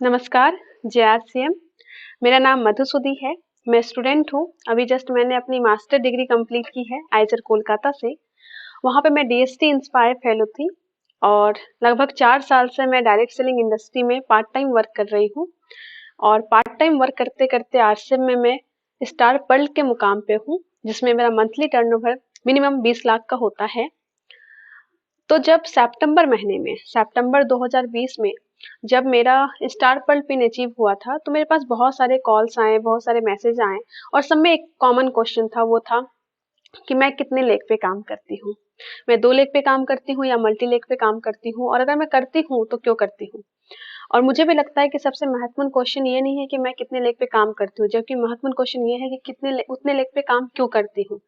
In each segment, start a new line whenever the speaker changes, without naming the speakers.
नमस्कार, जेआरसीएम। मेरा नाम मधुसुधी है। मैं स्टूडेंट हूँ। अभी जस्ट मैंने अपनी मास्टर डिग्री कंप्लीट की है आइजर कोलकाता से। वहाँ पे मैं डीएसटी इंस्पायर फेलो थी और लगभग 4 साल से मैं डायरेक्ट सेलिंग इंडस्ट्री में पार्ट टाइम वर्क कर रही हूँ। और पार्ट टाइम वर्क करते-करते आरसीएम में मैं स्टार पर्ल के मुकाम पे हूँ, जिसमें मेरा मंथली टर्नओवर मिनिमम 20 लाख का होता है। तो जब सितंबर 2020 में जब मेरा स्टार पर्ल पिन अचीव हुआ था, तो मेरे पास बहुत सारे कॉल्स आए, बहुत सारे मैसेज आए और सब में एक कॉमन क्वेश्चन था, वो था कि मैं कितने लेग पे काम करती हूँ। मैं 2 लेग पे काम करती हूँ या मल्टी लेग पे काम करती हूँ, और अगर मैं करती हूँ तो क्यों करती हूँ। और मुझे भी लगता है कि सबसे महत्वपूर्ण क्वेश्चन ये नहीं है कि मैं कितने लेग पे काम करती हूँ, जबकि महत्वपूर्ण क्वेश्चन ये है कि उतने लेग पे काम क्यों करती हूँ।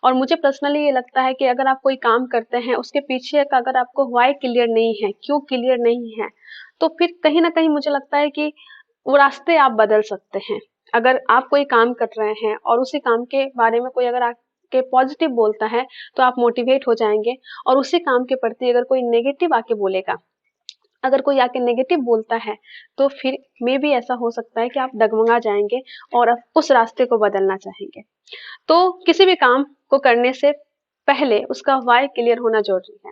और मुझे पर्सनली ये लगता है कि अगर आप कोई काम करते हैं, उसके पीछे का अगर आपको व्हाई क्लियर नहीं है, क्यों क्लियर नहीं है, तो फिर कहीं ना कहीं मुझे लगता है कि वो रास्ते आप बदल सकते हैं। अगर आप कोई काम कर रहे हैं और उसी काम के बारे में कोई अगर आपके पॉजिटिव बोलता है, तो आप मोटिवेट हो जाएंगे। और उसी काम के प्रति अगर कोई नेगेटिव आके बोलेगा, अगर कोई आके नेगेटिव बोलता है, तो फिर मे भी ऐसा हो सकता है कि आप डगमगा जाएंगे और आप उस रास्ते को बदलना चाहेंगे। तो किसी भी काम को करने से पहले उसका व्हाई क्लियर होना जरूरी है।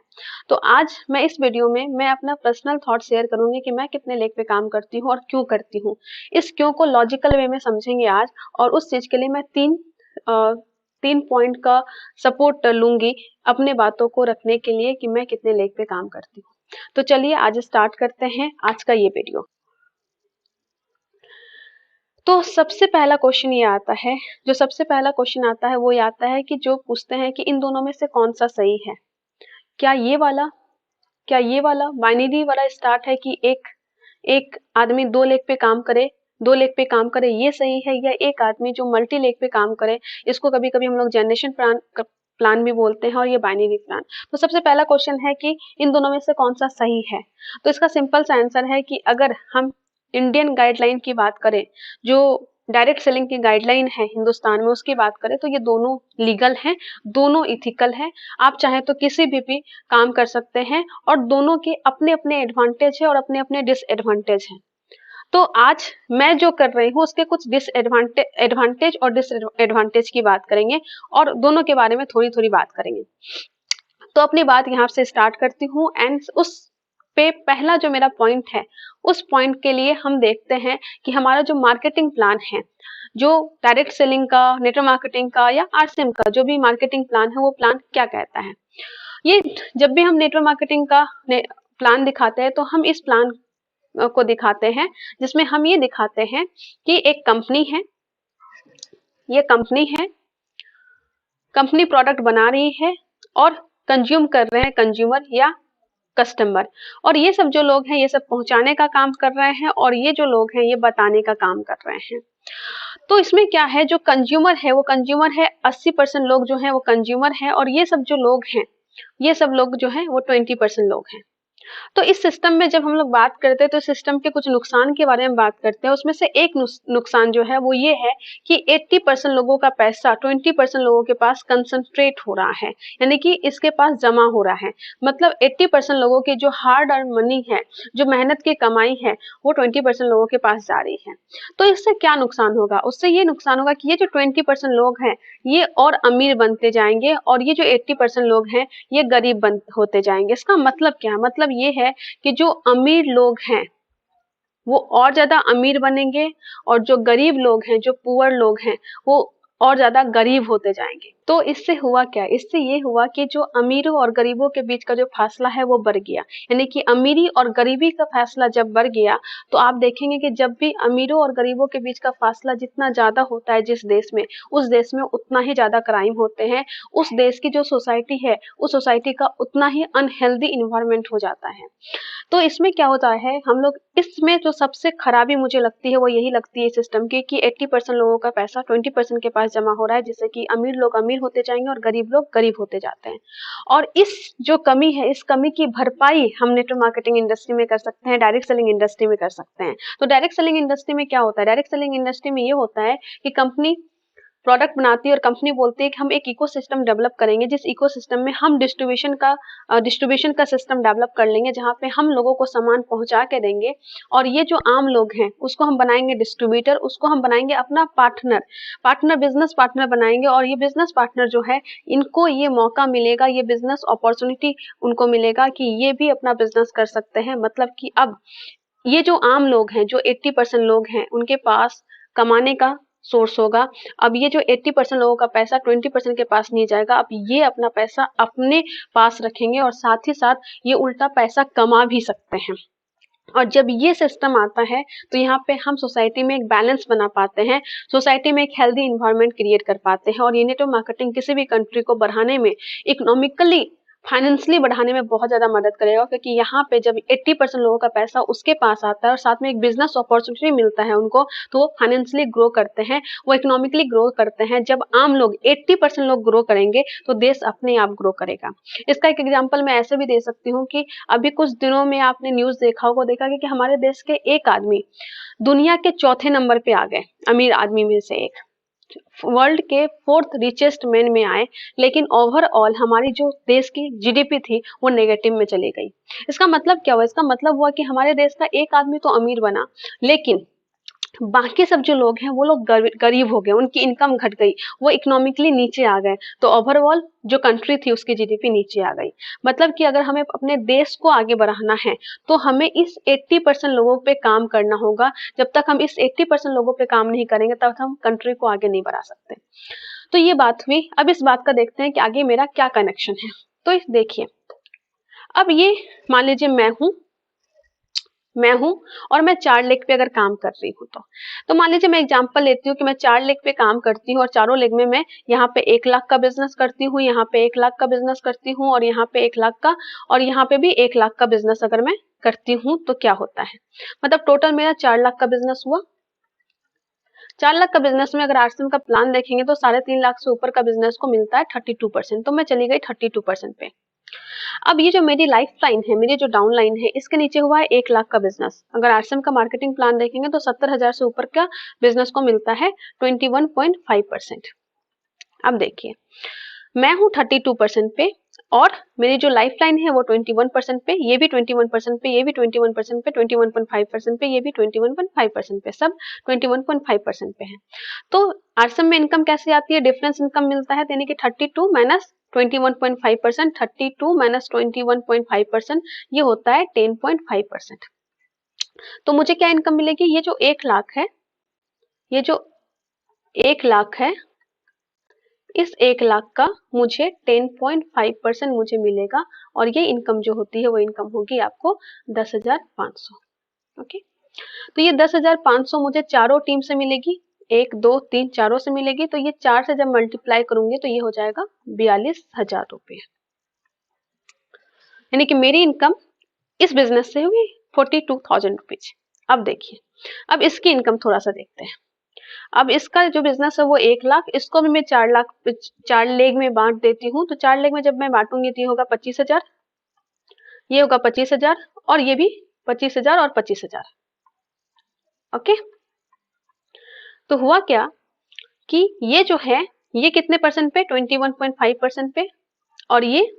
तो आज मैं इस वीडियो में मैं अपना पर्सनल थॉट शेयर करूंगी कि मैं कितने लेग पे काम करती हूँ और क्यों करती हूँ। इस क्यों को लॉजिकल वे में समझेंगे आज, और उस चीज के लिए मैं तीन पॉइंट का सपोर्ट लूंगी अपने बातों को रखने के लिए कि मैं कितने लेग पे काम करती हूँ। तो चलिए आज स्टार्ट करते हैं आज का ये वीडियो। तो सबसे पहला क्वेश्चन ये आता है, जो सबसे पहला क्वेश्चन आता है वो ये आता है कि जो पूछते हैं कि इन दोनों में से कौन सा सही है। क्या ये वाला क्या ये वाला बाइनरी वाला स्टार्ट है कि एक एक आदमी 2 लेग पे काम करे ये सही है, या एक आदमी जो मल्टी लेग पे काम करे, इसको कभी कभी हम लोग जनरेशन प्लान भी बोलते हैं, और ये बाइनरी प्लान। तो सबसे पहला क्वेश्चन है कि इन दोनों में से कौन सा सही है। तो इसका सिंपल सा आंसर है कि अगर हम इंडियन गाइडलाइन की बात करें, जो डायरेक्ट सेलिंग की गाइडलाइन है हिंदुस्तान में, उसकी बात करें तो ये दोनों लीगल हैं, दोनों इथिकल हैं। आप चाहे तो किसी भी काम कर सकते हैं, और दोनों के अपने अपने एडवांटेज है और अपने अपने डिसएडवांटेज हैं। तो आज मैं जो कर रही हूँ उसके कुछ एडवांटेज और डिसएडवांटेज की बात करेंगे, और दोनों के बारे में थोड़ी थोड़ी बात करेंगे। तो अपनी बात यहाँ से स्टार्ट करती हूँ, एंड उस पे पहला जो मेरा पॉइंट है, उस पॉइंट के लिए हम देखते हैं कि हमारा जो मार्केटिंग प्लान है, जो डायरेक्ट सेलिंग का, नेटवर्क मार्केटिंग का या आरसीएम का जो भी मार्केटिंग प्लान है, वो प्लान क्या कहता है। ये जब भी हम नेटवर्क मार्केटिंग का प्लान दिखाते हैं, तो हम इस प्लान को दिखाते हैं जिसमें हम ये दिखाते हैं कि एक कंपनी है, ये कंपनी प्रोडक्ट बना रही है और कंज्यूम कर रहे हैं कंज्यूमर या कस्टमर, और ये सब जो लोग हैं ये सब पहुंचाने का काम कर रहे हैं, और ये जो लोग हैं ये बताने का काम कर रहे हैं। तो इसमें क्या है, जो कंज्यूमर है वो कंज्यूमर है, 80% लोग जो हैं वो कंज्यूमर है, और ये सब जो लोग हैं, ये सब लोग जो हैं वो 20% लोग हैं। तो इस सिस्टम में जब हम लोग बात करते हैं, तो इस सिस्टम के कुछ नुकसान के बारे में बात करते हैं। उसमें से एक नुकसान जो है वो ये है कि 80% लोगों का पैसा 20% लोगों के पास कंसंट्रेट हो रहा है, यानी कि इसके पास जमा हो रहा है। मतलब 80% लोगों की जो हार्ड अर्न मनी है, जो मेहनत की कमाई है, वो 20% लोगों के पास जा रही है। तो इससे क्या नुकसान होगा, उससे ये नुकसान होगा कि ये जो 20% लोग हैं ये और अमीर बनते जाएंगे, और ये जो 80% लोग हैं ये गरीब बन होते जाएंगे। इसका मतलब क्या है, मतलब ये है कि जो अमीर लोग हैं वो और ज्यादा अमीर बनेंगे, और जो गरीब लोग हैं, जो पुअर लोग हैं, वो और ज्यादा गरीब होते जाएंगे। तो इससे हुआ क्या, इससे ये हुआ कि जो अमीरों और गरीबों के बीच का जो फासला है वो बढ़ गया। यानी कि अमीरी और गरीबी का फासला जब बढ़ गया, तो आप देखेंगे कि जब भी अमीरों और गरीबों के बीच का फासला जितना ज्यादा होता है जिस देश में, उस देश में उतना ही ज्यादा क्राइम होते हैं। उस देश की जो सोसाइटी है, उस सोसाइटी का उतना ही अनहेल्दी इन्वायरमेंट हो जाता है। तो इसमें क्या होता है, हम लोग इसमें जो सबसे खराबी मुझे लगती है वो यही लगती है सिस्टम की, कि 80% लोगों का पैसा 20% के पास जमा हो रहा है, जिससे कि अमीर लोग अमीर होते जाएंगे और गरीब लोग गरीब होते जाते हैं। और इस जो कमी है, इस कमी की भरपाई हम नेटवर्क मार्केटिंग इंडस्ट्री में कर सकते हैं, डायरेक्ट सेलिंग इंडस्ट्री में कर सकते हैं। तो डायरेक्ट सेलिंग इंडस्ट्री में क्या होता है, डायरेक्ट सेलिंग इंडस्ट्री में ये होता है कि कंपनी प्रोडक्ट बनाती है और कंपनी बोलती है कि हम एक इकोसिस्टम डेवलप करेंगे, जिस इकोसिस्टम में हम डिस्ट्रीब्यूशन का सिस्टम डेवलप कर लेंगे, जहाँ पे हम लोगों को सामान पहुंचा के देंगे और ये जो आम लोग हैं उसको हम बनाएंगे डिस्ट्रीब्यूटर, उसको हम बनाएंगे अपना पार्टनर बिजनेस पार्टनर बनाएंगे। और ये बिजनेस पार्टनर जो है, इनको ये मौका मिलेगा, ये बिजनेस अपॉर्चुनिटी उनको मिलेगा कि ये भी अपना बिजनेस कर सकते हैं। मतलब कि अब ये जो आम लोग हैं, जो 80% लोग हैं, उनके पास कमाने का सोर्स होगा। अब ये जो 80% लोगों का पैसा 20% के पास नहीं जाएगा, अब ये अपना पैसा अपने पास रखेंगे और साथ ही साथ ये उल्टा पैसा कमा भी सकते हैं। और जब ये सिस्टम आता है तो यहाँ पे हम सोसाइटी में एक बैलेंस बना पाते हैं, सोसाइटी में एक हेल्दी इन्वायरमेंट क्रिएट कर पाते हैं। और ये नेटवर्क मार्केटिंग किसी भी कंट्री को बढ़ाने में, इकोनॉमिकली फाइनेंशियली बढ़ाने में बहुत ज्यादा मदद करेगा, क्योंकि यहाँ पे जब 80% लोगों का पैसा उसके पास आता है और साथ में एक बिजनेस अपॉर्चुनिटी मिलता है उनको, तो वो फाइनेंशियली ग्रो करते हैं, वो इकोनॉमिकली ग्रो करते हैं। जब आम लोग 80% लोग ग्रो करेंगे तो देश अपने आप ग्रो करेगा। इसका एक एग्जाम्पल मैं ऐसे भी दे सकती हूँ कि अभी कुछ दिनों में आपने न्यूज देखा होगा, देखा कि हमारे देश के एक आदमी दुनिया के चौथे नंबर पे आ गए, अमीर आदमी में से एक, वर्ल्ड के 4th रिचेस्ट मैन में आए। लेकिन ओवरऑल हमारी जो देश की जीडीपी थी वो नेगेटिव में चली गई। इसका मतलब क्या हुआ? इसका मतलब हुआ कि हमारे देश का एक आदमी तो अमीर बना, लेकिन बाकी सब जो लोग हैं वो लोग गरीब हो गए, उनकी इनकम घट गई, वो इकोनॉमिकली नीचे आ गए। तो ओवरऑल जो कंट्री थी उसकी जीडीपी नीचे आ गई। मतलब कि अगर हमें अपने देश को आगे बढ़ाना है तो हमें इस 80% लोगों पे काम करना होगा। जब तक हम इस 80% लोगों पे काम नहीं करेंगे तब हम कंट्री को आगे नहीं बढ़ा सकते। तो ये बात हुई। अब इस बात का देखते हैं कि आगे मेरा क्या कनेक्शन है। तो देखिए, अब ये मान लीजिए मैं हूं और मैं 4 लेग पे अगर काम कर रही हूँ, तो मान लीजिए मैं एग्जांपल लेती हूँ कि मैं 4 लेग पे काम करती हूँ और चारों लेग में मैं यहाँ पे 1 लाख का बिजनेस करती हूँ, यहाँ पे 1 लाख का बिजनेस करती हूँ और यहाँ पे 1 लाख का, और यहाँ पे भी 1 लाख का बिजनेस अगर मैं करती हूँ तो क्या होता है? मतलब टोटल मेरा 4 लाख का बिजनेस हुआ। 4 लाख का बिजनेस में अगर आरसीएम का प्लान देखेंगे तो 3.5 लाख से ऊपर का बिजनेस को मिलता है 32%। तो मैं चली गई 32% पे। अब ये जो मेरी लाइफ लाइन है, मेरी जो डाउन लाइन है, इसके नीचे हुआ है 1 लाख का बिजनेस। अगर आरसीएम का मार्केटिंग प्लान देखेंगे तो 70,000 से ऊपर का बिजनेस को मिलता है 21.5%। अब देखिए, मैं हूँ 32% पे और मेरी जो लाइफ लाइन है वो 21% पे, ये भी 21% पे, ये भी 21% पे, 21.5% पे, ये भी 21.5% पे, सब 21.5% पे है। तो आरसीएम में इनकम कैसे आती है? डिफरेंस इनकम मिलता है, यानी कि 32 माइनस 21.5%, 32 माइनस 21.5%, ये होता है 10.5%। तो मुझे क्या इनकम मिलेगी? ये जो 1 लाख है, ये जो 1 लाख है, इस 1 लाख का मुझे 10.5% मुझे मिलेगा और ये इनकम जो होती है वो इनकम होगी आपको 10,500। ओके, तो ये 10,500 मुझे चारों टीम से मिलेगी, 1 2 3 चारों से मिलेगी। तो ये 4 से जब मल्टीप्लाई करूंगी तो ये हो जाएगा 42,000 रुपये, यानी कि मेरी इनकम इस बिजनेस से हुई 42,000 रुपीज। अब देखिए, अब इसकी इनकम थोड़ा सा देखते हैं। अब इसका जो बिजनेस है वो 1 लाख, इसको भी मैं 4 लाख 4 लेग में बांट देती हूँ। तो 4 लेग में जब मैं बांटूंगी तो ये होगा 25,000, ये होगा 25,000 और ये भी 25,000 और 25,000। ओके, तो हुआ क्या कि ये जो है ये कितने परसेंट पे? 21.5% पे, और ये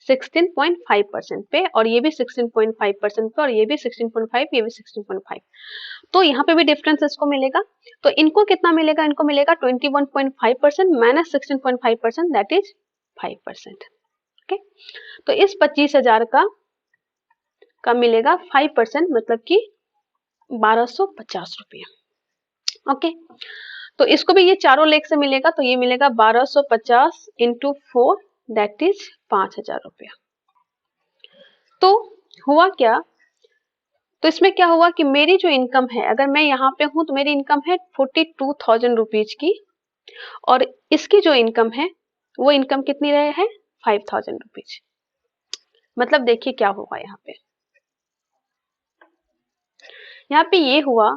16.5% पे, और ये भी 16.5% पे, और ये भी 16.5, ये भी 16.5। तो यहाँ पे भी डिफरेंस इसको मिलेगा। तो इनको कितना मिलेगा? इनको मिलेगा 21.5% माइनस 16.5%, दैट इज 5%। ओके, तो इस 25,000 का मिलेगा 5%, मतलब कि 1250 रुपये। ओके, तो इसको भी ये चारों लेग से मिलेगा, तो ये मिलेगा 1250 इंटू 4, दैट इज 5,000 रुपया। तो हुआ क्या? तो इसमें क्या हुआ कि मेरी जो इनकम है, अगर मैं यहाँ पे हूं तो मेरी इनकम है 42,000 रुपीज की, और इसकी जो इनकम है वो इनकम कितनी रहे है? 5,000 रुपीज। मतलब देखिए क्या होगा यहाँ पे ये हुआ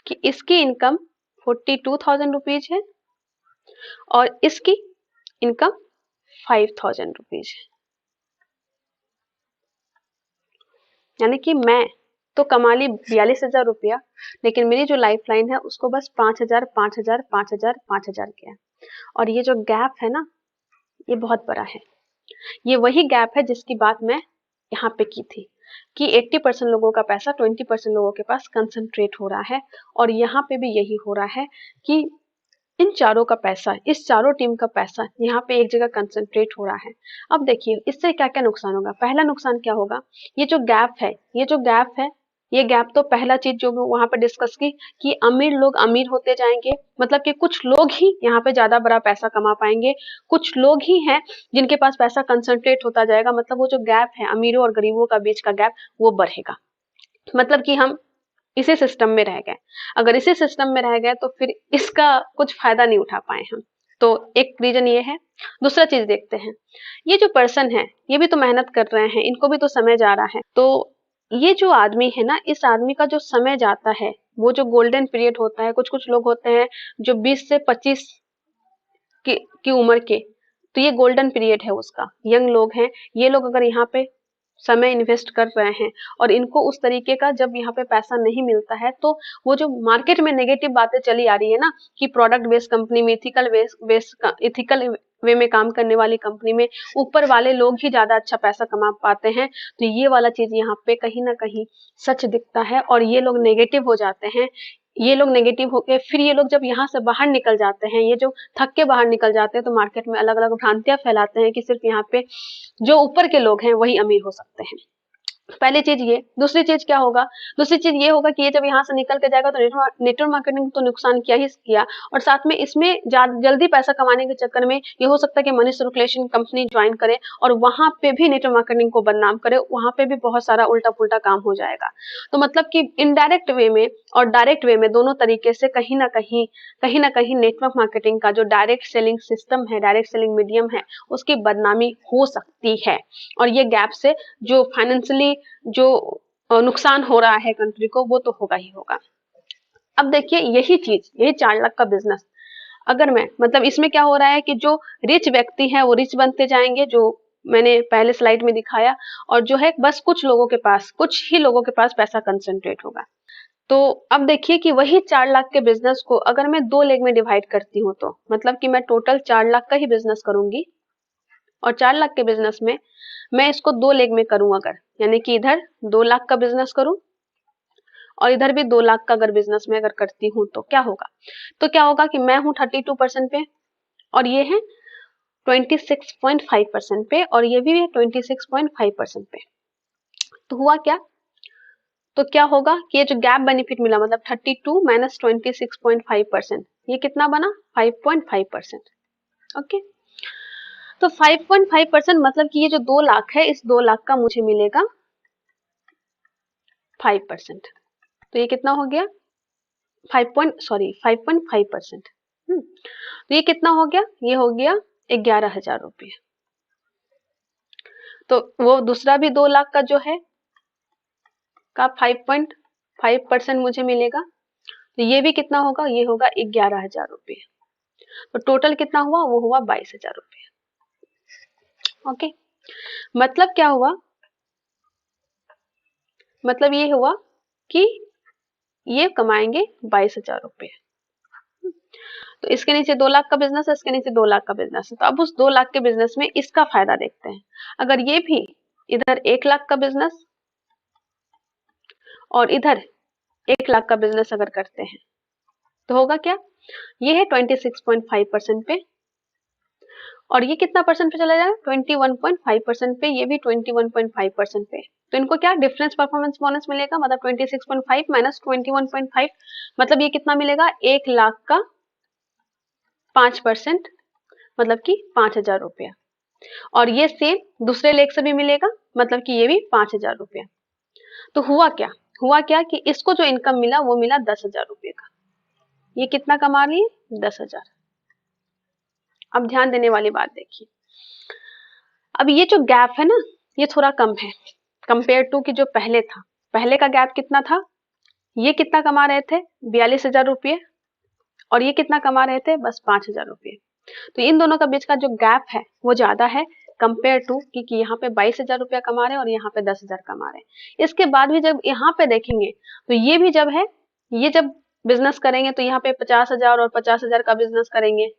कि इसकी इनकम 42,000 रुपीज है और इसकी इनकम 5,000 रुपीज है। यानी कि मैं तो कमा ली 42,000 रुपया, लेकिन मेरी जो लाइफ लाइन है उसको बस 5,000 5,000 5,000 5,000 किया। और ये जो गैप है ना, ये बहुत बड़ा है। ये वही गैप है जिसकी बात मैं यहाँ पे की थी कि 80% लोगों का पैसा 20% लोगों के पास कंसंट्रेट हो रहा है, और यहाँ पे भी यही हो रहा है कि इन चारों का पैसा, इस चारों टीम का पैसा यहाँ पे एक जगह कंसंट्रेट हो रहा है। अब देखिए इससे क्या क्या नुकसान होगा। पहला नुकसान क्या होगा, ये जो गैप है, ये गैप तो पहला चीज जो वहां पे डिस्कस की कि अमीर लोग अमीर होते जाएंगे, मतलब कि कुछ लोग ही यहाँ पे ज्यादा बड़ा पैसा कमा पाएंगे, कुछ लोग ही हैं जिनके पास पैसा कंसंट्रेट होता जाएगा, मतलब वो जो गैप है अमीरों और गरीबों का बीच का गैप वो बढ़ेगा। मतलब कि हम इसी सिस्टम में रह गए। अगर इसी सिस्टम में रह गए तो फिर इसका कुछ फायदा नहीं उठा पाए हम। तो एक रीजन ये है। दूसरा चीज देखते हैं, ये जो पर्सन है ये भी तो मेहनत कर रहे हैं, इनको भी तो समय जा रहा है। तो ये जो आदमी है ना, इस आदमी का जो समय जाता है, वो जो गोल्डन पीरियड होता है, कुछ कुछ लोग होते हैं जो 20 से 25 की उम्र के, तो ये गोल्डन पीरियड है उसका, यंग लोग हैं ये लोग, अगर यहाँ पे समय इन्वेस्ट कर रहे हैं और इनको उस तरीके का जब यहाँ पे पैसा नहीं मिलता है, तो वो जो मार्केट में नेगेटिव बातें चली आ रही है ना कि प्रोडक्ट बेस्ड कंपनी में, इथिकल वे में काम करने वाली कंपनी में ऊपर वाले लोग ही ज्यादा अच्छा पैसा कमा पाते हैं, तो ये वाला चीज यहाँ पे कहीं ना कहीं सच दिखता है और ये लोग नेगेटिव हो जाते हैं। ये लोग नेगेटिव होके फिर ये लोग जब यहाँ से बाहर निकल जाते हैं, ये जो थक के बाहर निकल जाते हैं, तो मार्केट में अलग अलग भ्रांतियां फैलाते हैं कि सिर्फ यहाँ पे जो ऊपर के लोग हैं वही अमीर हो सकते हैं। पहली चीज ये। दूसरी चीज क्या होगा, दूसरी चीज ये होगा कि ये जब यहाँ से निकल के जाएगा तो नेटवर्क मार्केटिंग तो नुकसान किया ही किया, और साथ में इसमें जल्दी पैसा कमाने के चक्कर में ये हो सकता है कि मनी सर्कुलेशन कंपनी ज्वाइन करे और वहां पे भी नेटवर्क मार्केटिंग को बदनाम करे, वहां पे भी बहुत सारा उल्टा पुल्टा काम हो जाएगा। तो मतलब कि इनडायरेक्ट वे में और डायरेक्ट वे में दोनों तरीके से कहीं ना कहीं नेटवर्क मार्केटिंग का जो डायरेक्ट सेलिंग सिस्टम है, डायरेक्ट सेलिंग मीडियम है, उसकी बदनामी हो सकती है। और ये गैप से जो फाइनेंशियली जो नुकसान हो रहा है कंट्री को, वो तो होगा ही होगा। अब देखिए यही चीज, यही 4 लाख का बिजनेस, अगर मैं मतलब इसमें क्या हो रहा है कि जो रिच व्यक्ति है वो रिच बनते जाएंगे, जो मैंने पहले स्लाइड में दिखाया, और जो है बस कुछ लोगों के पास, कुछ ही लोगों के पास पैसा कंसंट्रेट होगा। तो अब देखिए कि वही 4 लाख के बिजनेस को अगर मैं 2 लेग में डिवाइड करती हूँ, तो मतलब कि मैं टोटल 4 लाख का ही बिजनेस करूंगी, और 4 लाख के बिजनेस में मैं इसको 2 लेग में करूं अगर, यानी कि इधर 2 लाख का बिजनेस करूं और इधर भी 2 लाख का अगर बिजनेस में अगर करती हूँ, तो क्या होगा, कि मैं हूँ 32% पे और ये है 26.5% पे और ये भी है 26.5% पे। तो हुआ क्या, तो क्या होगा कि ये जो गैप बेनिफिट मिला, मतलब 32 माइनस 26.5%, ये कितना बना 5.5%। ओके, तो 5.5% मतलब कि ये जो 2 लाख है, इस 2 लाख का मुझे मिलेगा 5%। तो ये कितना हो गया 5.5%। तो ये कितना हो गया, ये हो गया 11,000 रुपये। तो वो दूसरा भी 2 लाख का जो है का 5.5% मुझे मिलेगा, तो ये भी कितना होगा, ये होगा 11,000 रुपये। तो टोटल कितना हुआ, वो हुआ 22,000 रुपये। ओके, मतलब क्या हुआ, मतलब ये हुआ कि ये कमाएंगे 22,000 रुपये। तो इसके नीचे 2 लाख का बिजनेस है, इसके नीचे 2 लाख का बिजनेस है, तो अब उस 2 लाख के बिजनेस में इसका फायदा देखते हैं। अगर ये भी इधर 1 लाख का बिजनेस और इधर 1 लाख का बिजनेस अगर करते हैं, तो होगा क्या, ये है 26.5% पे और ये कितना परसेंट पे चला जाएगा 21.5% पे, ये भी 21.5% पे। तो इनको क्या डिफरेंस परफॉर्मेंस बोनस मिलेगा, मतलब 26.5 माइनस 21.5, मतलब ये कितना मिलेगा 1 लाख का 5%, मतलब कि 5,000 रुपया। और ये सेम दूसरे लेग से भी मिलेगा, मतलब कि ये भी 5,000 रुपया। तो हुआ क्या कि इसको जो इनकम मिला वो मिला 10,000 रुपये का। ये कितना कमा लिए 10,000। अब ध्यान देने वाली बात देखिए, अब ये जो गैप है ना, ये थोड़ा कम है कंपेयर टू कि जो पहले था। पहले का गैप कितना था, ये कितना कमा रहे थे 42,000 रुपये और ये कितना कमा रहे थे बस 5,000 रुपये। तो इन दोनों का बीच का जो गैप है वो ज्यादा है कंपेयर टू कि यहाँ पे 22,000 रुपया कमा रहे हैं और यहाँ पे 10,000 कमा रहे हैं। इसके बाद भी जब यहाँ पे देखेंगे तो ये भी जब है, ये जब बिजनेस करेंगे तो यहाँ पे 50,000 और 50,000 का बिजनेस करेंगे,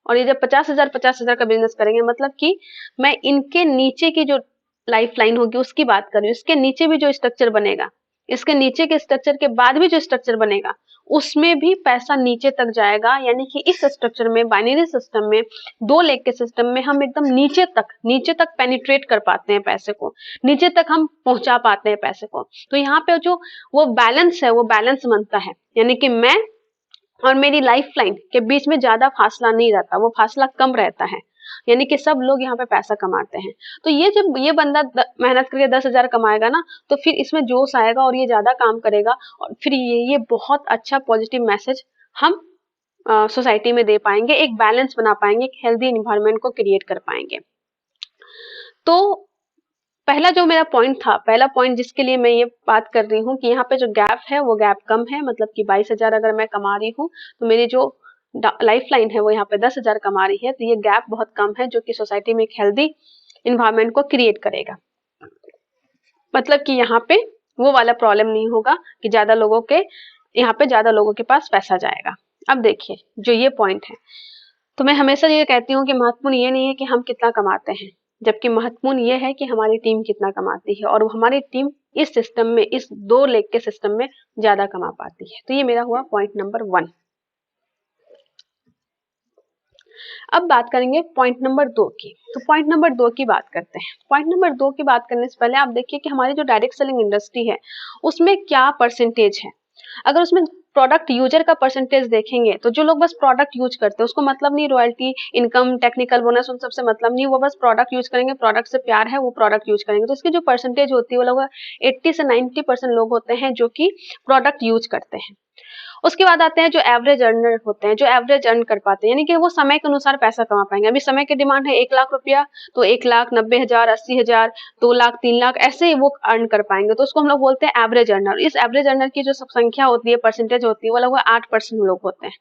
और ये जब 50,000 का बिजनेस करेंगे, मतलब कि मैं इनके नीचे की जो लाइफ लाइन होगी उसकी बात कर रही हूँ। इसके नीचे भी जो स्ट्रक्चर बनेगा, इसके नीचे के स्ट्रक्चर के बाद भी जो स्ट्रक्चर बनेगा, उसमें भी पैसा नीचे तक जाएगा। यानी कि इस स्ट्रक्चर में, बाइनरी सिस्टम में, 2 लेग के सिस्टम में हम एकदम नीचे तक पेनिट्रेट कर पाते हैं पैसे को, नीचे तक हम पहुंचा पाते हैं पैसे को। तो यहाँ पे जो वो बैलेंस है, वो बैलेंस बनता है। यानी कि मैं और मेरी लाइफ लाइन के बीच में ज्यादा फासला नहीं रहता, वो फासला कम रहता है। यानी कि सब लोग यहाँ पे पैसा कमाते हैं। तो ये जब ये बंदा मेहनत करके 10,000 कमाएगा ना, तो फिर इसमें जोश आएगा और ये ज्यादा काम करेगा, और फिर ये बहुत अच्छा पॉजिटिव मैसेज हम सोसाइटी में दे पाएंगे, एक बैलेंस बना पाएंगे, एक हेल्दी इन्वायरमेंट को क्रिएट कर पाएंगे। तो पहला जो मेरा पॉइंट था, पहला पॉइंट जिसके लिए मैं ये बात कर रही हूँ कि यहाँ पे जो गैप है वो गैप कम है। मतलब कि 22,000 अगर मैं कमा रही हूँ, तो मेरी जो लाइफ लाइन है वो यहाँ पे 10,000 कमा रही है, तो ये गैप बहुत कम है, जो कि सोसाइटी में एक हेल्दी इन्वायरमेंट को क्रिएट करेगा। मतलब कि यहाँ पे वो वाला प्रॉब्लम नहीं होगा कि ज्यादा लोगों के पास पैसा जाएगा। अब देखिए जो ये पॉइंट है, तो मैं हमेशा ये कहती हूँ कि महत्वपूर्ण ये नहीं है कि हम कितना कमाते हैं, जबकि महत्वपूर्ण ये है कि हमारी टीम कितना कमाती है, और हमारी टीम इस सिस्टम में, इस 2 लेग के सिस्टम में ज्यादा कमा पाती है। तो ये मेरा हुआ पॉइंट नंबर 1। अब बात करेंगे पॉइंट नंबर 2 की। तो पॉइंट नंबर 2 की बात करते हैं। पॉइंट नंबर 2 की बात करने से पहले आप देखिए कि हमारी जो डायरेक्ट सेलिंग इंडस्ट्री है उसमें क्या परसेंटेज है। अगर उसमें प्रोडक्ट यूजर का परसेंटेज देखेंगे, तो जो लोग बस प्रोडक्ट यूज करते हैं, उसको मतलब नहीं रॉयल्टी, इनकम, टेक्निकल बोनस, उन सबसे मतलब नहीं, वो बस प्रोडक्ट यूज करेंगे, प्रोडक्ट से प्यार है, वो प्रोडक्ट यूज करेंगे। तो इसकी जो परसेंटेज होती है वो लगभग 80 से 90% लोग होते हैं जो कि प्रोडक्ट यूज करते हैं। उसके बाद आते हैं जो एवरेज अर्नर होते हैं, जो एवरेज अर्न कर पाते हैं, यानी कि वो समय के अनुसार पैसा कमा पाएंगे। अभी समय की डिमांड है 1,00,000 रुपया, तो 1,90,000, 80,000, 2,00,000, 3,00,000 ऐसे ही वो अर्न कर पाएंगे। तो उसको हम लोग बोलते हैं एवरेज अर्नर। इस एवरेज अर्नर की जो संख्या होती है, परसेंटेज होती है, वो लगभग 8% लोग होते हैं।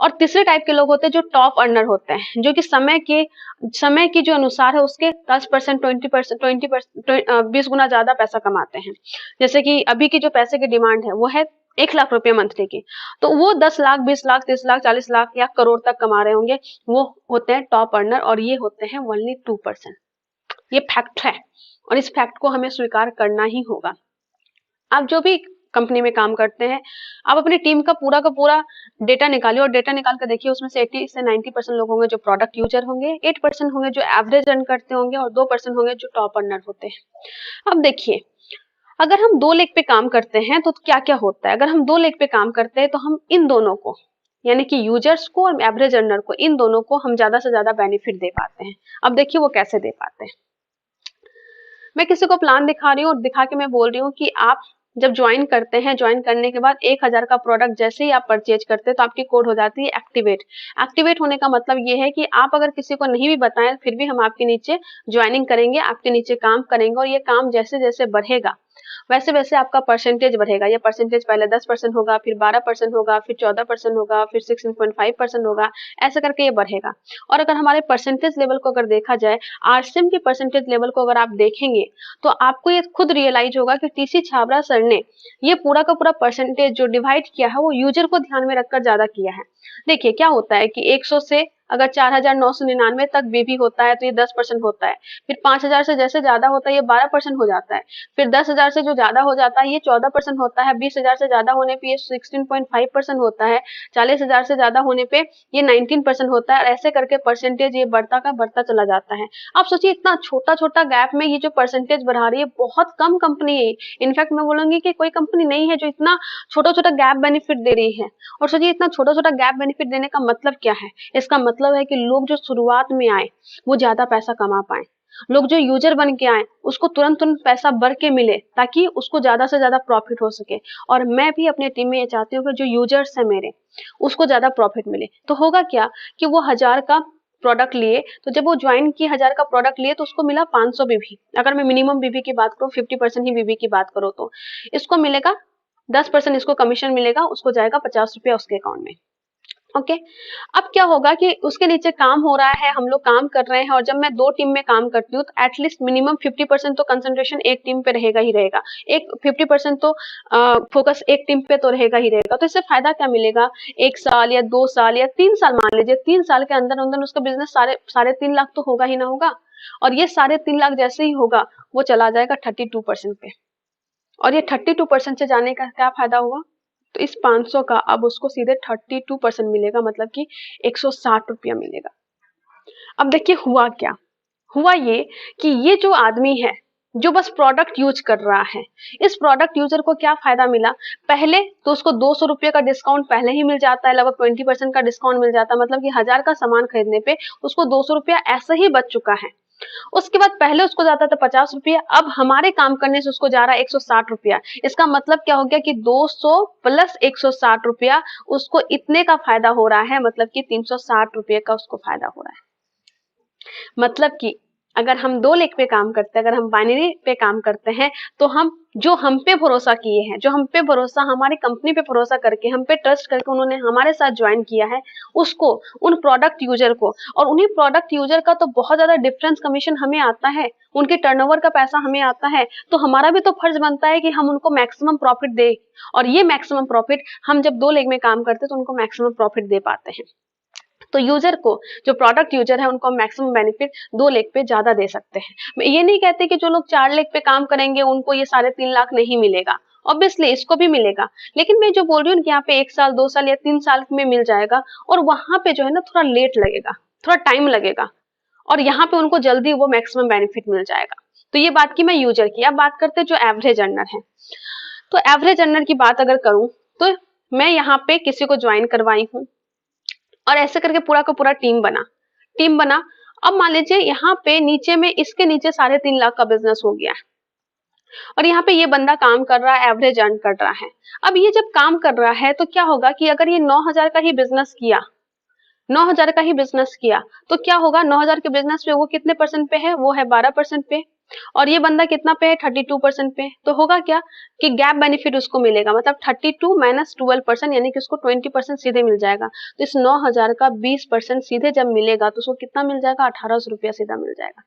और तीसरे टाइप के लोग होते हैं जो टॉप अर्नर होते हैं, जो कि समय की जो अनुसार है उसके 10%, 20%, 20 गुना ज्यादा पैसा कमाते हैं। जैसे कि अभी की जो पैसे की डिमांड है वो है 1,00,000 रुपये मंथली की, तो वो 10,00,000, 20,00,000, 30,00,000, 40,00,000 या करोड़ तक कमा रहे होंगे। वो होते हैं टॉप अर्नर, और ये होते हैं ओनली 2%। ये फैक्ट है, और इस फैक्ट को हमें स्वीकार करना ही होगा। आप जो भी कंपनी में काम करते हैं, आप अपनी टीम का पूरा डेटा निकालिए, और डेटा निकाल कर देखिए, उसमें से 80 से 90% लोग होंगे जो प्रोडक्ट यूजर होंगे, 8% होंगे जो एवरेज अर्न करते होंगे, और 2% होंगे जो टॉप अर्नर होते हैं। अब देखिए, अगर हम 2 लेग पे काम करते हैं तो क्या क्या होता है। अगर हम 2 लेग पे काम करते हैं तो हम इन दोनों को, यानी कि यूजर्स को और एवरेज अर्नर को, इन दोनों को हम ज्यादा से ज्यादा बेनिफिट दे पाते हैं। अब देखिए वो कैसे दे पाते हैं। मैं किसी को प्लान दिखा रही हूँ और दिखा के मैं बोल रही हूँ कि आप जब ज्वाइन करते हैं, ज्वाइन करने के बाद 1,000 का प्रोडक्ट जैसे ही आप परचेज करते हैं, तो आपकी कोड हो जाती है एक्टिवेट। एक्टिवेट होने का मतलब ये है कि आप अगर किसी को नहीं भी बताएं, फिर भी हम आपके नीचे ज्वाइनिंग करेंगे, आपके नीचे काम करेंगे, और ये काम जैसे जैसे बढ़ेगा वैसे वैसे आपका परसेंटेज बढ़ेगा। ये परसेंटेज पहले 10% होगा, फिर 12% होगा, फिर 14% होगा, फिर 16.5% होगा, ऐसे करके ये बढ़ेगा। और अगर हमारे परसेंटेज लेवल को अगर देखा जाए, आरसीएम के परसेंटेज लेवल को अगर आप देखेंगे, तो आपको ये खुद रियलाइज होगा कि टीसी छाबड़ा सर ने ये पूरा का पूरा परसेंटेज जो डिवाइड किया है, वो यूजर को ध्यान में रखकर ज्यादा किया है। देखिए क्या होता है कि 100 से अगर 4,999 तक बीबी होता है तो ये 10% होता है। फिर 5,000 से जैसे ज्यादा होता है ये 12% हो जाता है। फिर 10,000 से जो ज्यादा हो जाता है ये 14% होता है। 20,000 से ज्यादा होने पे ये 16.5% होता है। 40,000 से ज्यादा होने पे ये 19% होता है। ऐसे करके परसेंटेज ये बढ़ता का बढ़ता चला जाता है। आप सोचिए इतना छोटा छोटा गैप में ये जो परसेंटेज बढ़ा रही है, बहुत कम कंपनी है। इनफैक्ट मैं बोलूंगी कि कोई कंपनी नहीं है जो इतना छोटा छोटा गैप बेनिफिट दे रही है। और सोचिए इतना छोटा छोटा गैप बेनिफिट देने का मतलब क्या है। इसका मतलब है कि लोग जो शुरुआत में आए वो ज्यादा पैसा कमा पाए, लोग जो यूजर बन के आए उसको तुरंत तुरंत पैसा बढ़ के मिले, ताकि उसको ज्यादा से ज्यादा प्रॉफिट हो सके। और मैं भी अपने टीम में ये चाहती हूँ कि जो यूजर्स है मेरे, उसको ज्यादा प्रॉफिट मिले। तो होगा क्या कि वो 1,000 का प्रोडक्ट लिए, तो जब वो ज्वाइन की 1,000 का प्रोडक्ट लिए तो उसको मिला 500 बीबी। अगर मैं मिनिमम बीबी की बात करूँ, 50% ही बीबी की बात करो, तो इसको मिलेगा 10% इसको कमीशन मिलेगा, उसको जाएगा 50 रुपया उसके अकाउंट में। ओके। अब क्या होगा कि उसके नीचे काम हो रहा है, हम लोग काम कर रहे हैं, और जब मैं 2 टीम में काम करती हूँ तो एटलीस्ट मिनिमम 50% तो कंसंट्रेशन एक टीम पे रहेगा ही रहेगा। एक 50% तो फोकस एक टीम पे तो रहेगा ही रहेगा। तो इससे फायदा क्या मिलेगा? 1 साल या 2 साल या 3 साल, मान लीजिए 3 साल के अंदर अंदर उसका बिजनेस साढ़े 3 लाख तो होगा ही ना होगा। और ये साढ़े 3 लाख जैसे ही होगा, वो चला जाएगा 32% पे। और ये 32% से जाने का क्या फायदा हुआ? तो इस 500 का अब उसको सीधे 32% मिलेगा, मतलब कि 160 रुपया मिलेगा। अब देखिए हुआ क्या? हुआ ये कि ये जो आदमी है, जो बस प्रोडक्ट यूज कर रहा है, इस प्रोडक्ट यूजर को क्या फायदा मिला? पहले तो उसको 200 रुपये का डिस्काउंट पहले ही मिल जाता है, लगभग 20% का डिस्काउंट मिल जाता है, मतलब कि 1000 का सामान खरीदने पे उसको 200 रुपया ऐसे ही बच चुका है। उसके बाद पहले उसको जाता था 50 रुपया, अब हमारे काम करने से उसको जा रहा है 160 रुपया। इसका मतलब क्या हो गया कि 200 प्लस 160 रुपया उसको इतने का फायदा हो रहा है, मतलब कि 360 रुपये का उसको फायदा हो रहा है। मतलब कि अगर हम 2 लेख पे काम करते हैं, अगर हम बाइनरी पे काम करते हैं, तो हम पे भरोसा किए हैं, जो हम पे भरोसा, हमारी कंपनी पे भरोसा करके, हम पे ट्रस्ट करके उन्होंने हमारे साथ ज्वाइन किया है, उसको, उन प्रोडक्ट यूजर को, और उन्हीं प्रोडक्ट यूजर का तो बहुत ज्यादा डिफरेंस कमीशन हमें आता है, उनके टर्नओवर का पैसा हमें आता है, तो हमारा भी तो फर्ज बनता है कि हम उनको मैक्सिमम प्रॉफिट दे। और ये मैक्सिमम प्रॉफिट हम जब 2 लेग में काम करते हैं तो उनको मैक्सिमम प्रॉफिट दे पाते हैं। तो यूजर को, जो प्रोडक्ट यूजर है, उनको मैक्सिमम बेनिफिट 2 लेग पे ज्यादा दे सकते हैं। मैं ये नहीं कहती कि जो लोग 4 लेग पे काम करेंगे उनको ये 3.5 लाख नहीं मिलेगा, ऑब्वियसली इसको भी मिलेगा, लेकिन मैं जो बोल रही हूँ कि यहाँ पे 1 साल 2 साल या 3 साल में मिल जाएगा, और वहां पे जो है ना थोड़ा लेट लगेगा, थोड़ा टाइम लगेगा, और यहाँ पे उनको जल्दी वो मैक्सिमम बेनिफिट मिल जाएगा। तो ये बात की मैं यूजर की। अब बात करते हैं जो एवरेज अर्नर है। तो एवरेज अर्नर की बात अगर करूं, तो मैं यहाँ पे किसी को ज्वाइन करवाई हूँ, और ऐसे करके पूरा का पूरा टीम बना। अब मान लीजिए यहाँ पे नीचे में, इसके नीचे 3.5 लाख का बिजनेस हो गया है, और यहाँ पे ये बंदा काम कर रहा है, एवरेज अर्न कर रहा है। अब ये जब काम कर रहा है तो क्या होगा कि अगर ये 9,000 का ही बिजनेस किया, 9,000 का ही बिजनेस किया, तो क्या होगा? 9,000 के बिजनेस पे वो कितने परसेंट पे है? वो है 12% पे। और ये बंदा कितना पे है? 32% पे। तो होगा क्या कि गैप बेनिफिट उसको मिलेगा, मतलब 32 माइनस 12%, यानी कि उसको 20% सीधे मिल जाएगा। तो इस 9,000 का 20% सीधे जब मिलेगा तो उसको कितना मिल जाएगा? 1,800 रुपया सीधा मिल जाएगा।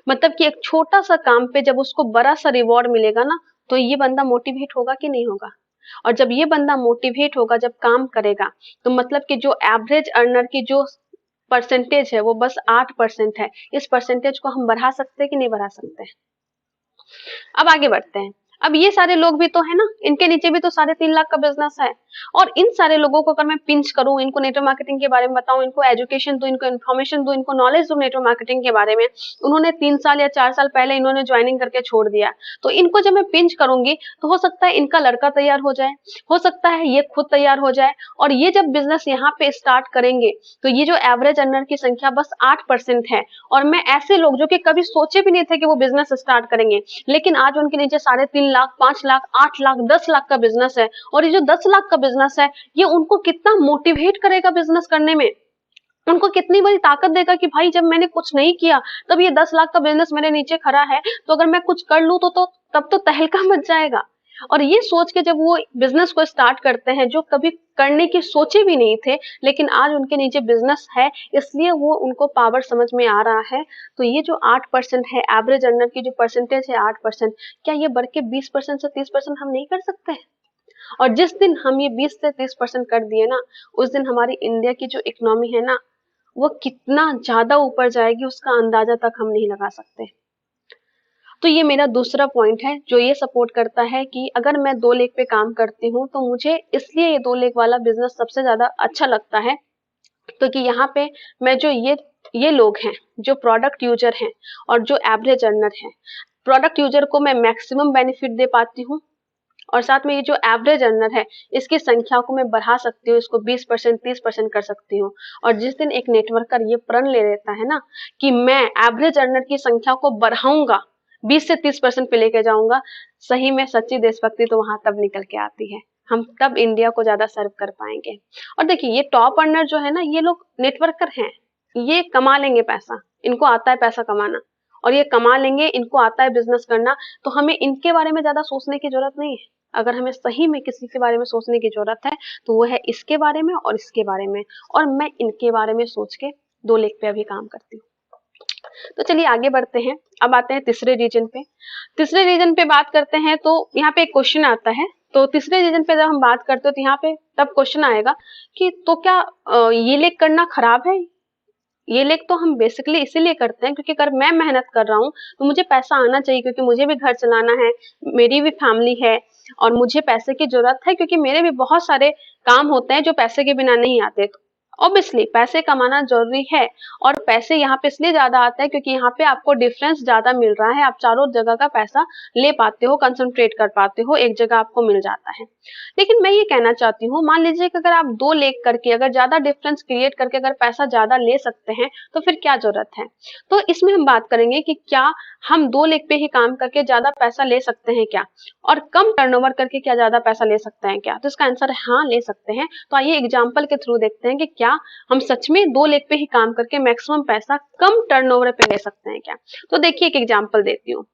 मतलब कि एक छोटा सा काम पे जब उसको बड़ा सा रिवॉर्ड मिलेगा ना, तो ये बंदा मोटिवेट होगा कि नहीं होगा? और जब ये बंदा मोटिवेट होगा, जब काम करेगा, तो मतलब कि जो एवरेज अर्नर की जो परसेंटेज है वो बस 8% है। इस परसेंटेज को हम बढ़ा सकते हैं कि नहीं बढ़ा सकते हैं? अब आगे बढ़ते हैं। अब ये सारे लोग भी तो है ना, इनके नीचे भी तो 3.5 लाख का बिजनेस है, और इन सारे लोगों को अगर मैं पिंच करूं, इनको नेटवर्क मार्केटिंग के बारे में बताऊं, इनको एजुकेशन दूं, इनको इन्फॉर्मेशन दूं, इनको नॉलेज दूं नेटवर्क मार्केटिंग के बारे में, उन्होंने 3 साल या 4 साल पहले इन्होंने ज्वाइनिंग करके छोड़ दिया, तो इनको जब मैं पिंच करूंगी तो हो सकता है इनका लड़का तैयार हो जाए, हो सकता है ये खुद तैयार हो जाए, और ये जब बिजनेस यहाँ पे स्टार्ट करेंगे, तो ये जो एवरेज अर्नर की संख्या बस 8% है, और मैं ऐसे लोग जो कि कभी सोचे भी नहीं थे कि वो बिजनेस स्टार्ट करेंगे, लेकिन आज उनके नीचे 3.5 लाख, 5 लाख, 8 लाख, 10 लाख का बिजनेस है, और ये जो 10 लाख का बिजनेस है, ये उनको कितना मोटिवेट करेगा बिजनेस करने में, उनको कितनी बड़ी ताकत देगा कि भाई जब मैंने कुछ नहीं किया तब ये 10 लाख का बिजनेस मेरे नीचे खड़ा है, तो अगर मैं कुछ कर लूं तो तब तो तहलका मच जाएगा। और ये सोच के जब वो बिजनेस को स्टार्ट करते हैं, जो कभी करने की सोचे भी नहीं थे, लेकिन आज उनके नीचे बिजनेस है, इसलिए वो उनको पावर समझ में आ रहा है। तो ये जो 8% है, एवरेज अर्नर की जो परसेंटेज है 8%, क्या ये बढ़ के 20% से 30% हम नहीं कर सकते हैं? और जिस दिन हम ये 20 से 30% कर दिए ना, उस दिन हमारी इंडिया की जो इकोनॉमी है ना, वो कितना ज्यादा ऊपर जाएगी उसका अंदाजा तक हम नहीं लगा सकते। तो ये मेरा दूसरा पॉइंट है जो ये सपोर्ट करता है कि अगर मैं 2 लेग पे काम करती हूँ तो मुझे इसलिए ये 2 लेग वाला बिजनेस सबसे ज्यादा अच्छा लगता है, क्योंकि यहाँ पे मैं जो ये लोग हैं, जो प्रोडक्ट यूजर हैं और जो एवरेज अर्नर हैं, प्रोडक्ट यूजर को मैं मैक्सिमम बेनिफिट दे पाती हूँ, और साथ में ये जो एवरेज अर्नर है इसकी संख्या को मैं बढ़ा सकती हूँ, इसको 20% 30% कर सकती हूँ। और जिस दिन एक नेटवर्कर ये प्रण ले लेता है ना कि मैं एवरेज अर्नर की संख्या को बढ़ाऊंगा, 20 से 30% पे लेके जाऊंगा, सही में सच्ची देशभक्ति तो वहां तब निकल के आती है, हम तब इंडिया को ज्यादा सर्व कर पाएंगे। और देखिए ये टॉप अर्नर जो है ना, ये लोग नेटवर्कर हैं, ये कमा लेंगे पैसा, इनको आता है पैसा कमाना, और ये कमा लेंगे, इनको आता है बिजनेस करना, तो हमें इनके बारे में ज्यादा सोचने की जरूरत नहीं है। अगर हमें सही में किसी के बारे में सोचने की जरूरत है तो वो है इसके बारे में और इसके बारे में, और मैं इनके बारे में सोच के 2 लेख पे अभी काम करती हूँ। तो चलिए आगे बढ़ते हैं। अब आते हैं तीसरे रीजन पे। तीसरे रीजन पे बात करते हैं तो यहाँ पे एक क्वेश्चन आता है। तो तीसरे रीजन पे जब हम बात करते हो तो यहाँ पे तब क्वेश्चन आएगा कि तो क्या ये लेख करना खराब है? ये लेख तो हम बेसिकली इसीलिए करते हैं क्योंकि अगर मैं मेहनत कर रहा हूँ तो मुझे पैसा आना चाहिए, क्योंकि मुझे भी घर चलाना है, मेरी भी फैमिली है और मुझे पैसे की जरूरत है, क्योंकि मेरे भी बहुत सारे काम होते हैं जो पैसे के बिना नहीं आते। तो ऑब्वियसली पैसे कमाना जरूरी है, और पैसे यहाँ पे इसलिए ज्यादा आता है क्योंकि यहाँ पे आपको डिफरेंस ज्यादा मिल रहा है, आप चारों जगह का पैसा ले पाते हो, कंसंट्रेट कर पाते हो, एक जगह आपको मिल जाता है। लेकिन मैं ये कहना चाहती हूँ, मान लीजिए कि अगर आप 2 लेख करके अगर ज्यादा डिफरेंस क्रिएट करके अगर पैसा ज्यादा ले सकते हैं तो फिर क्या जरूरत है? तो इसमें हम बात करेंगे कि क्या हम 2 लेख पे ही काम करके ज्यादा पैसा ले सकते हैं क्या, और कम टर्नओवर करके क्या ज्यादा पैसा ले सकते हैं क्या? तो इसका आंसर है हाँ, ले सकते हैं। तो आइए एग्जांपल के थ्रू देखते हैं कि क्या हम सच में 2 लेख पे ही काम करके मैक्सिमम पैसा कम टर्नओवर पे ले सकते हैं क्या। तो देखिए एक एग्जांपल देती हूँ।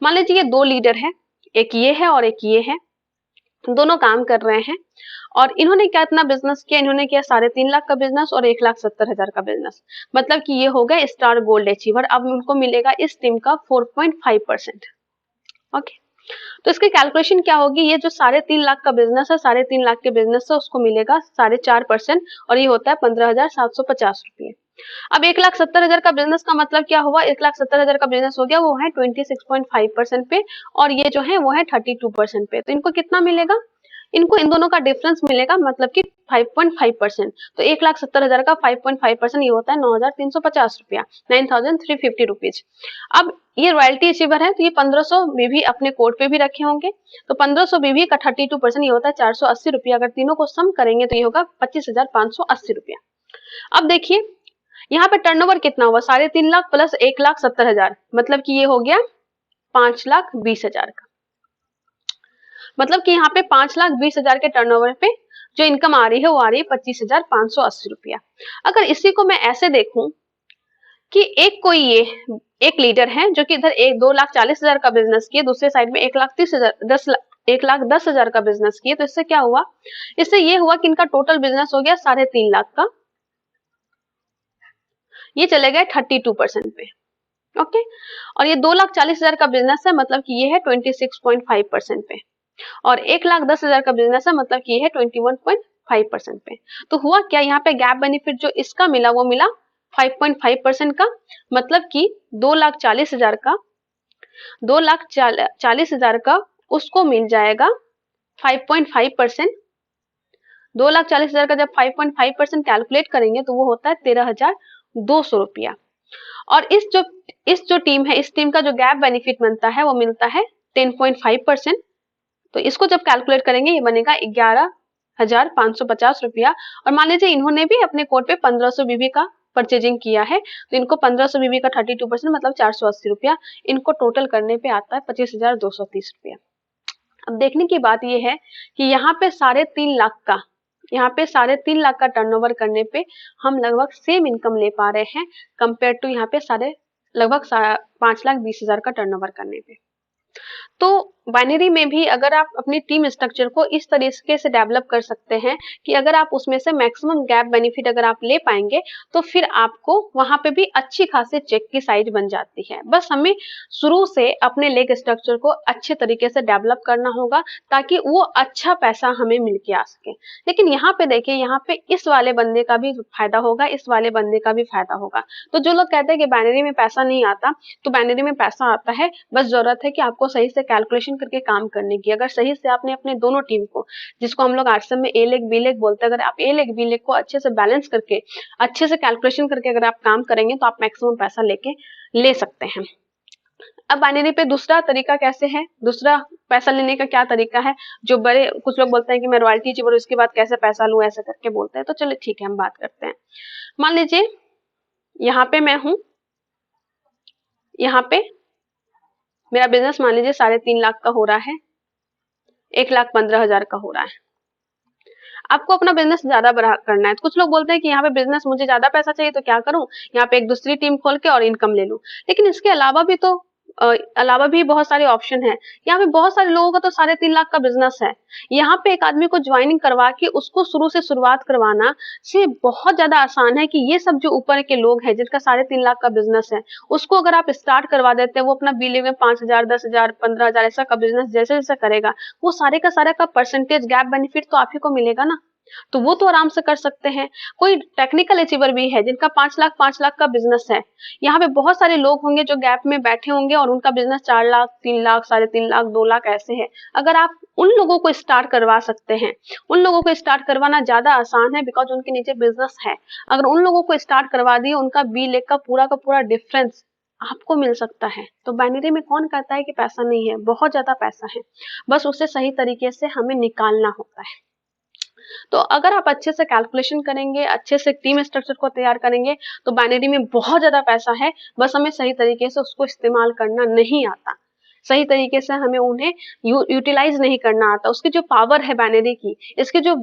मान लीजिए ये 2 लीडर है, एक ये है और एक ये है, दोनों काम कर रहे हैं और इन्होंने क्या इतना बिजनेस किया, इन्होंने किया 3.5 लाख का बिजनेस और 1,70,000 का बिजनेस। मतलब कि ये हो गया स्टार गोल्ड अचीवर। अब उनको मिलेगा इस टीम का 4.5%। ओके, तो इसकी कैलकुलेशन क्या होगी? ये जो 3.5 लाख का बिजनेस है, 3.5 लाख के बिजनेस से उसको मिलेगा 4.5% और ये होता है 15,750 रुपये। अब 1,70,000 का बिजनेस का मतलब क्या हुआ? 1,70,000 का बिजनेस हो गया, वो है 26.5% पे और ये जो है वो है 32% पे। तो इनको कितना मिलेगा? इनको इन दोनों का डिफरेंस मिलेगा, मतलब कि 5.5%। तो 1,70,000 का 5.5% ये होता है 9,350 रुपया, 9,350 रुपीज। अब ये रॉयल्टी अचीवर है तो ये 1500 में भी अपने कोड पे भी रखे होंगे। तो 1500 में भी का 32% ये होता है 480 रुपया। अगर तीनों को सम करेंगे तो ये होगा 25,580 रुपया। अब देखिए यहाँ पे टर्नओवर कितना हुआ? 3.5 लाख प्लस 1,70,000, मतलब कि ये हो गया 5,20,000 का। मतलब कि यहाँ पे 5,20,000 के टर्नओवर पे जो इनकम आ रही है वो आ रही है 25,580 रुपया। अगर इसी को मैं ऐसे देखूं कि एक कोई ये एक लीडर है जो कि इधर 2,40,000 का बिजनेस किए, दूसरे साइड में 1,10,000 का बिजनेस किए, तो इससे क्या हुआ? इससे ये हुआ कि इनका टोटल बिजनेस हो गया 3.5 लाख का, ये चले गए 32% पे। ओके, और ये 2,40,000 का बिजनेस है, मतलब कि ये है 26.5% पे, और 1,10,000 का बिजनेस है, मतलब कि ये है 21.5% पे। तो हुआ क्या? यहाँ पे गैप बेनिफिट जो इसका मिला वो मिला 5.5% का, मतलब कि 2,40,000 का 2,40,000 का उसको मिल जाएगा 5.5%। 2,40,000 का जब 5.5% कैलकुलेट करेंगे तो वो होता है 13,200 रुपया। और इस जो टीम है, इस टीम का जो गैप बेनिफिट बनता है वो मिलता है 10.5%। तो इसको जब कैलकुलेट करेंगे ये बनेगा 11,550 रुपया। और मान लीजिए इन्होंने भी अपने कोड पे 1500 बीबी का परचेजिंग किया है, तो इनको 1500 बीबी का 32% मतलब 480 रुपया, इनको टोटल करने पे आता है 25,230 रुपया। अब देखने की बात ये है कि यहाँ पे 3.5 लाख का टर्नओवर करने पे हम लगभग सेम इनकम ले पा रहे हैं कंपेयर टू यहाँ पे लगभग 5,20,000 का टर्नओवर करने पे। तो बाइनरी में भी अगर आप अपनी टीम स्ट्रक्चर को इस तरीके से डेवलप कर सकते हैं कि अगर आप उसमें से मैक्सिमम गैप बेनिफिट अगर आप ले पाएंगे तो फिर आपको वहां पे भी अच्छी खासी चेक की साइज बन जाती है। बस हमें शुरू से अपने लेग स्ट्रक्चर को अच्छे तरीके से डेवलप करना होगा ताकि वो अच्छा पैसा हमें मिल के आ सके। लेकिन यहाँ पे देखिए, यहाँ पे इस वाले बंदे का भी फायदा होगा, इस वाले बंदे का भी फायदा होगा। तो जो लोग कहते हैं कि बाइनरी में पैसा नहीं आता, तो बाइनरी में पैसा आता है, बस जरूरत है कि आपको सही से कैलकुलेशन करके काम करने की। अगर सही से आपने अपने दोनों टीम को, जिसको हम लोग आरएसएम में ए लेग बी लेग बोलते हैं, अगर आप ए लेग बी लेग को अच्छे से बैलेंस करके अच्छे से कैलकुलेशन करके अगर आप काम करेंगे तो आप मैक्सिमम पैसा ले सकते हैं। अब बाइनरी पे दूसरा तरीका कैसे है, दूसरा पैसा लेने का क्या तरीका है? जो बड़े कुछ लोग बोलते हैं कि मैं रॉयल्टी चाहिए और उसके बाद कैसे पैसा लूं, ऐसे करके बोलते हैं। तो चलिए ठीक है, हम बात करते हैं। मान लीजिए यहाँ पे मैं हूं, यहाँ पे मेरा बिजनेस मान लीजिए 3.5 लाख का हो रहा है, 1,15,000 का हो रहा है। आपको अपना बिजनेस ज्यादा बड़ा करना है। तो कुछ लोग बोलते हैं कि यहाँ पे बिजनेस मुझे ज्यादा पैसा चाहिए तो क्या करूं, यहाँ पे एक दूसरी टीम खोल के और इनकम ले लूं। लेकिन इसके अलावा भी तो अलावा भी बहुत सारे ऑप्शन है। यहाँ पे बहुत सारे लोगों का तो 3.5 लाख का बिजनेस है। यहाँ पे एक आदमी को ज्वाइनिंग करवा के उसको शुरू से शुरुआत करवाना से बहुत ज्यादा आसान है कि ये सब जो ऊपर के लोग हैं जिनका 3.5 लाख का बिजनेस है, उसको अगर आप स्टार्ट करवा देते हैं, वो अपना बीले में 5,000, 10,000, 15,000 ऐसा का बिजनेस जैसे जैसे करेगा, वो सारे का सारा का परसेंटेज गैप बेनिफिट तो आप ही को मिलेगा ना। तो वो तो आराम से कर सकते हैं। कोई टेक्निकल अचीवर भी है जिनका 5 लाख का बिजनेस है। यहाँ पे बहुत सारे लोग होंगे जो गैप में बैठे होंगे और उनका बिजनेस 4 लाख, 3 लाख, 3.5 लाख, 2 लाख ऐसे है। अगर आप उन लोगों को स्टार्ट करवा सकते हैं, उन लोगों को स्टार्ट करवाना ज्यादा आसान है बिकॉज उनके नीचे बिजनेस है। अगर उन लोगों को स्टार्ट करवा दिए, उनका बी लेग का पूरा डिफरेंस आपको मिल सकता है। तो बाइनरी में कौन कहता है कि पैसा नहीं है? बहुत ज्यादा पैसा है, बस उसे सही तरीके से हमें निकालना होता है। तो अगर आप अच्छे से कैलकुलेशन करेंगे, अच्छे से टीम स्ट्रक्चर को तैयार करेंगे, तो बाइनरी में बहुत ज्यादा पैसा है, बस हमें सही तरीके से उसको इस्तेमाल करना नहीं आता, सही तरीके से हमें उन्हें यूटिलाइज नहीं करना आता। उसकी जो पावर है बाइनरी की, इसके जो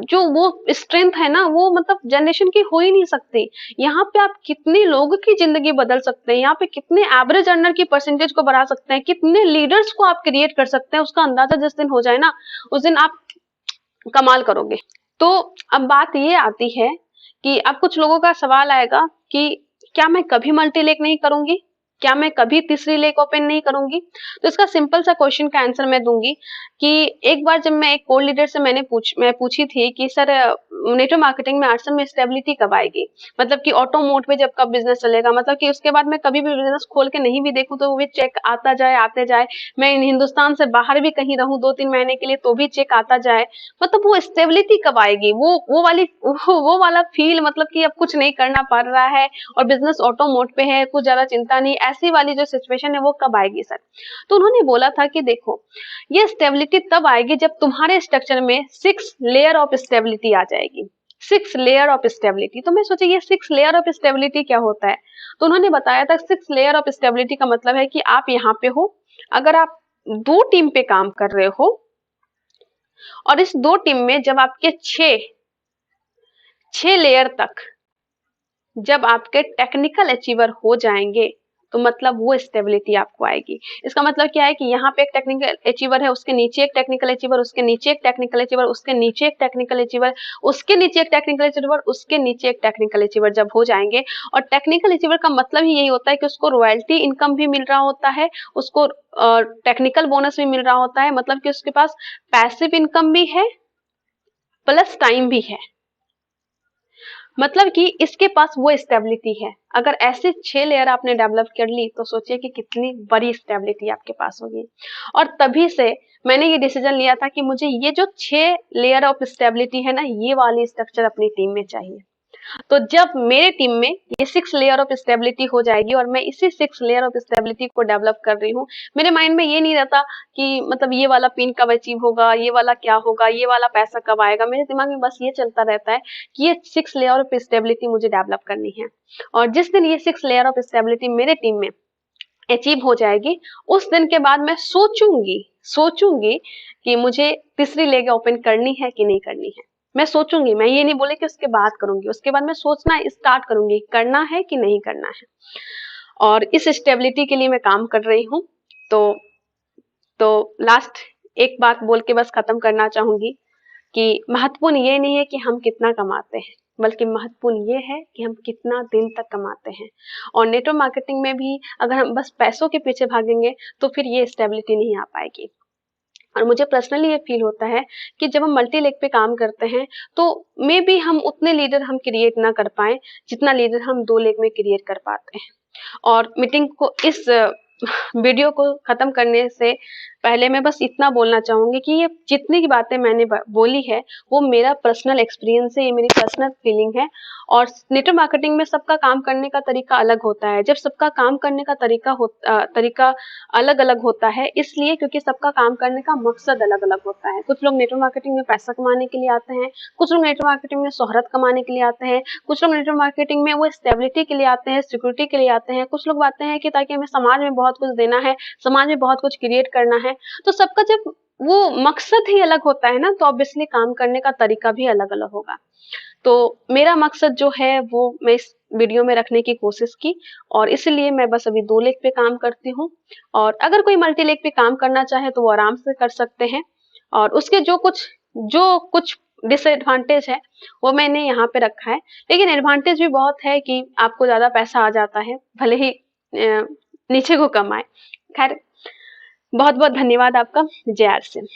जो वो स्ट्रेंथ है ना, वो मतलब जनरेशन की हो ही नहीं सकती। यहाँ पे आप कितने लोगों की जिंदगी बदल सकते हैं, यहाँ पे कितने एवरेज अर्नर की परसेंटेज को बढ़ा सकते हैं, कितने लीडर्स को आप क्रिएट कर सकते हैं, उसका अंदाजा जिस दिन हो जाए ना, उस दिन आप कमाल करोगे। तो अब बात ये आती है कि अब कुछ लोगों का सवाल आएगा कि क्या मैं कभी मल्टी लेग नहीं करूंगी, क्या मैं कभी तीसरी लेग ओपन नहीं करूंगी? तो इसका सिंपल सा क्वेश्चन का आंसर मैं दूंगी कि एक बार जब मैं एक कोर लीडर से मैं पूछी थी कि सर नेटवर्क मार्केटिंग में 8 साल में स्टेबिलिटी कब आएगी, मतलब कि ऑटो मोड पे जब कब बिजनेस चलेगा, मतलब कि उसके बाद मैं कभी भी बिजनेस खोल के नहीं भी देखूं तो वो भी चेक आता जाए आते जाए, मैं हिंदुस्तान से बाहर भी कहीं रहूं 2-3 महीने के लिए तो भी चेक आता जाए, मतलब वो स्टेबिलिटी कब आएगी, वो वाला फील, मतलब कि अब कुछ नहीं करना पड़ रहा है और बिजनेस ऑटो मोड पे है, कुछ ज्यादा चिंता नहीं, ऐसी वाली जो सिचुएशन है वो कब आएगी सर? तो उन्होंने बोला था कि देखो, ये स्टेबिलिटी तब आएगी जब तुम्हारे स्ट्रक्चर में 6 लेयर ऑफ स्टेबिलिटी आ जाएगी। 6 लेयर ऑफ स्टेबिलिटी। तो मैं सोची ये 6 लेयर ऑफ स्टेबिलिटी क्या होता है? तो उन्होंने बताया था 6 लेयर ऑफ स्टेबिलिटी का मतलब है कि आप यहाँ पे हो, अगर आप 2 टीम पे काम कर रहे हो और इस 2 टीम में जब आपके 6 लेयर तक जब आपके टेक्निकल अचीवर हो जाएंगे, तो मतलब वो स्टेबिलिटी आपको आएगी। इसका मतलब क्या है कि यहाँ पे एक टेक्निकल अचीवर है, उसके नीचे एक टेक्निकल अचीवर, उसके नीचे एक टेक्निकल अचीवर, उसके नीचे एक टेक्निकल अचीवर, उसके नीचे एक टेक्निकल अचीवर, उसके नीचे एक टेक्निकल अचीवर जब हो जाएंगे, और टेक्निकल अचीवर का मतलब ही यही होता है कि उसको रॉयल्टी इनकम भी मिल रहा होता है, उसको टेक्निकल बोनस भी मिल रहा होता है, मतलब कि उसके पास पैसिव इनकम भी है प्लस टाइम भी है, मतलब कि इसके पास वो स्टेबिलिटी है। अगर ऐसे 6 लेयर आपने डेवलप कर ली तो सोचिए कि कितनी बड़ी स्टेबिलिटी आपके पास होगी। और तभी से मैंने ये डिसीजन लिया था कि मुझे ये जो 6 लेयर ऑफ स्टेबिलिटी है ना, ये वाली स्ट्रक्चर अपनी टीम में चाहिए। तो जब मेरे टीम में ये 6 लेयर ऑफ स्टेबिलिटी हो जाएगी और मैं इसी 6 लेयर ऑफ स्टेबिलिटी को डेवलप कर रही हूँ, मेरे माइंड में ये नहीं रहता कि मतलब ये वाला पिन कब अचीव होगा, ये वाला क्या होगा, ये वाला पैसा कब आएगा, मेरे दिमाग में बस ये चलता रहता है कि ये 6 लेयर ऑफ स्टेबिलिटी मुझे डेवलप करनी है। और जिस दिन ये 6 लेयर ऑफ स्टेबिलिटी मेरे टीम में अचीव हो जाएगी, उस दिन के बाद मैं सोचूंगी कि मुझे तीसरी लेग ओपन करनी है कि नहीं करनी है। मैं सोचूंगी, मैं ये नहीं बोले कि उसके बाद करूंगी, उसके बाद मैं सोचना स्टार्ट करूंगी करना है कि नहीं करना है। और इस स्टेबिलिटी के लिए मैं काम कर रही हूँ। तो लास्ट एक बात बोल के बस खत्म करना चाहूंगी कि महत्वपूर्ण ये नहीं है कि हम कितना कमाते हैं, बल्कि महत्वपूर्ण ये है कि हम कितना दिन तक कमाते हैं। और नेटवर्क मार्केटिंग में भी अगर हम बस पैसों के पीछे भागेंगे तो फिर ये स्टेबिलिटी नहीं आ पाएगी। और मुझे पर्सनली ये फील होता है कि जब हम मल्टी लेग पे काम करते हैं तो मे बी हम उतने लीडर हम क्रिएट ना कर पाए जितना लीडर हम 2 लेग में क्रिएट कर पाते हैं। और मीटिंग को इस वीडियो को खत्म करने से पहले मैं बस इतना बोलना चाहूंगी कि ये जितनी की बातें मैंने बोली है वो मेरा पर्सनल एक्सपीरियंस है, ये मेरी पर्सनल फीलिंग है। और नेटवर्क मार्केटिंग में सबका काम करने का तरीका अलग होता है। जब सबका काम करने का तरीका अलग अलग होता है, इसलिए क्योंकि सबका काम करने का मकसद अलग अलग होता है। कुछ लोग नेटवर्क मार्केटिंग में पैसा कमाने के लिए आते हैं, कुछ लोग नेटवर्क मार्केटिंग में शोहरत कमाने के लिए आते हैं, कुछ लोग नेटवर्क मार्केटिंग में वो स्टेबिलिटी के लिए आते हैं, सिक्योरिटी के लिए आते हैं, कुछ लोग आते हैं कि ताकि हमें समाज में बहुत कुछ देना है, समाज में बहुत कुछ क्रिएट करना है। तो सबका जब वो मकसद ही अलग होता है ना, तो ऑब्वियसली काम करने का तरीका भी अलग-अलग होगा। तो मेरा मकसद जो है वो मैं इस वीडियो में रखने की कोशिश की और इसलिए मैं बस अभी 2 लेग पे काम करती हूँ और अगर कोई मल्टी लेग पे काम करना चाहे तो वो आराम से कर सकते हैं और उसके जो कुछ डिसएडवांटेज है वो मैंने यहाँ पे रखा है। लेकिन एडवांटेज भी बहुत है कि आपको ज़्यादा पैसा आ जाता है, भले ही नीचे को कम आए। खैर बहुत-बहुत धन्यवाद आपका। जय आर सी एम।